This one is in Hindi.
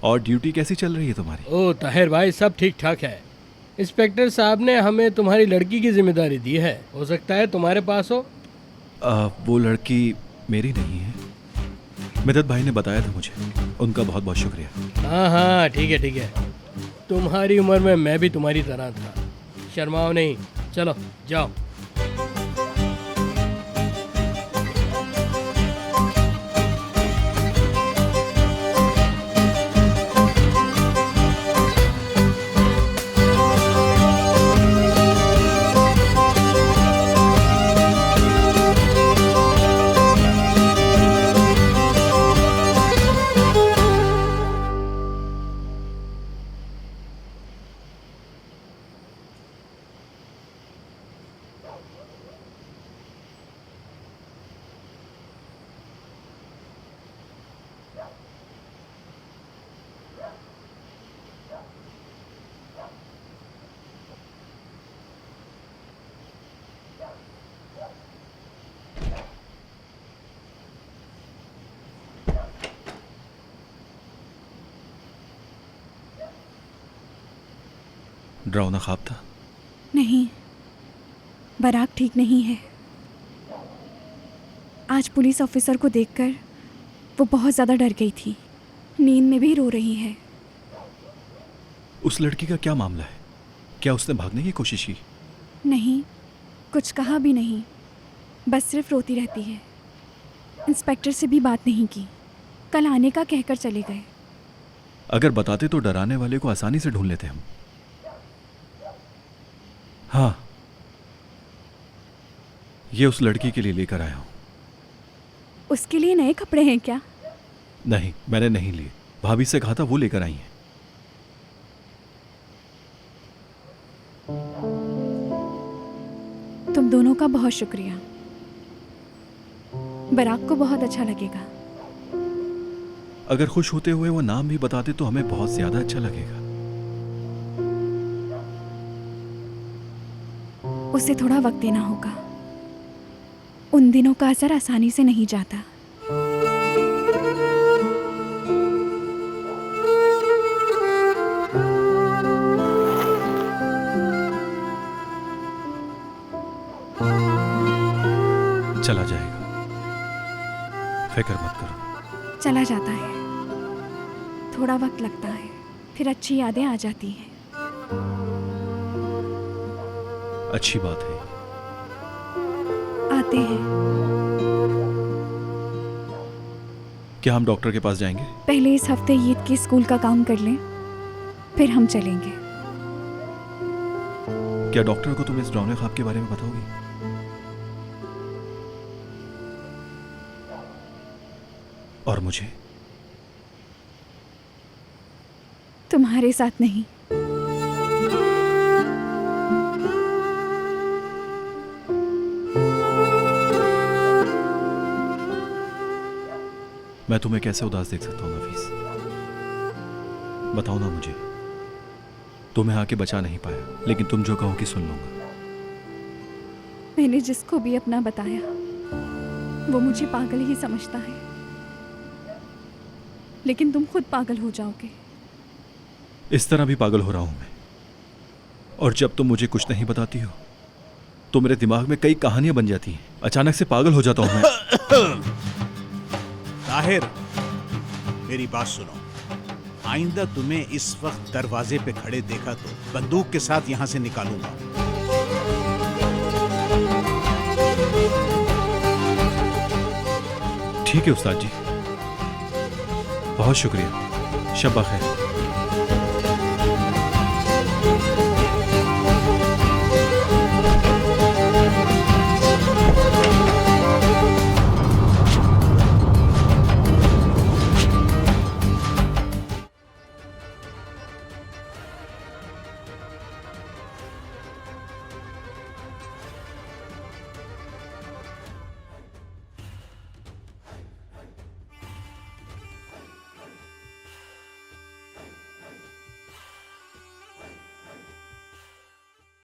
और ड्यूटी कैसी चल रही है तुम्हारी? ओ ताहिर भाई, सब ठीक ठाक है। इंस्पेक्टर साहब ने हमें तुम्हारी लड़की की जिम्मेदारी दी है, हो सकता है तुम्हारे पास हो। वो लड़की मेरी नहीं है। मिदत भाई ने बताया था मुझे, उनका बहुत बहुत शुक्रिया। हाँ हाँ ठीक है ठीक है। तुम्हारी उम्र में मैं भी तुम्हारी तरह था, शर्माओ नहीं। चलो जाओ। डरावना ख्वाब था? नहीं, बराक ठीक नहीं है। आज पुलिस ऑफिसर को देखकर वो बहुत ज़्यादा डर गई थी, नींद में भी रो रही है। उस लड़की का क्या मामला है? क्या उसने भागने की कोशिश की? नहीं, कुछ कहा भी नहीं, बस सिर्फ रोती रहती है। इंस्पेक्टर से भी बात नहीं की, कल आने का कहकर चले गए। अगर बताते तो डराने वाले को आसानी से ढूंढ लेते हम। हाँ, ये उस लड़की के लिए लेकर आया हूं। उसके लिए नए कपड़े हैं क्या? नहीं, मैंने नहीं लिए। भाभी से कहा था, वो लेकर आई हैं। तुम दोनों का बहुत शुक्रिया। बराक को बहुत अच्छा लगेगा। अगर खुश होते हुए वो नाम भी बताते तो हमें बहुत ज्यादा अच्छा लगेगा। उसे थोड़ा वक्त देना होगा। उन दिनों का असर आसानी से नहीं जाता। चला जाएगा, फिक्र मत करो। चला जाता है, थोड़ा वक्त लगता है, फिर अच्छी यादें आ जाती हैं। अच्छी बात है। आते हैं। क्या हम डॉक्टर के पास जाएंगे? पहले इस हफ्ते ईद की स्कूल का काम कर लें, फिर हम चलेंगे। क्या डॉक्टर को तुम इस डरावने ख्वाब के बारे में बताओगी? और मुझे? तुम्हारे साथ नहीं। मैं तुम्हें कैसे उदास देख सकता हूं नफीस? बताओ ना मुझे। तुम्हें आके बचा नहीं पाया, लेकिन तुम जो कहोगी सुन लूंगा। मैंने जिसको भी अपना बताया वो मुझे पागल ही समझता है, लेकिन तुम खुद पागल हो जाओगे। इस तरह भी पागल हो रहा हूं मैं। और जब तुम मुझे कुछ नहीं बताती हो तो मेरे दिमाग में कई कहानियां बन जाती हैं। अचानक से पागल हो जाता हूं मैं। ताहिर, मेरी बात सुनो। आइंदा तुम्हें इस वक्त दरवाजे पे खड़े देखा तो बंदूक के साथ यहां से निकालूंगा। ठीक है उस्ताद जी, बहुत शुक्रिया। शब्बा खैर।